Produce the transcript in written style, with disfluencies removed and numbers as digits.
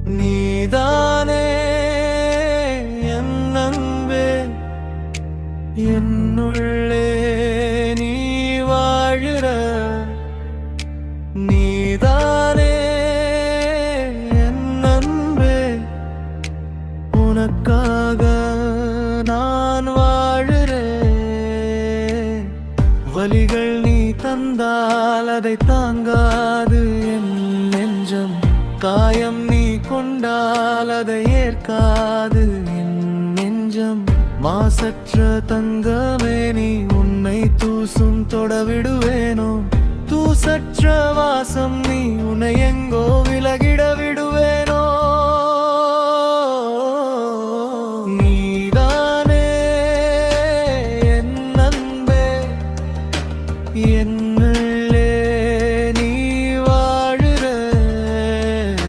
நீதானே என் அன்பே, என்னுள்ளே நீ வாழுற. நீதானே என் அன்பே, உனக்காக நான் வாழுறேன். வலிகள் நீ தந்தால் அதை தாங்காது என் நெஞ்சம். காயம் நீ கொண்டால் அதை ஏற்காது என் நெஞ்சம். மாசற்ற தங்கமே நீ, உன்னை தூசும் தொடவிடுவேனோ? தூசற்ற வாசம் நீ, உன்னை எங்கோ விலகிட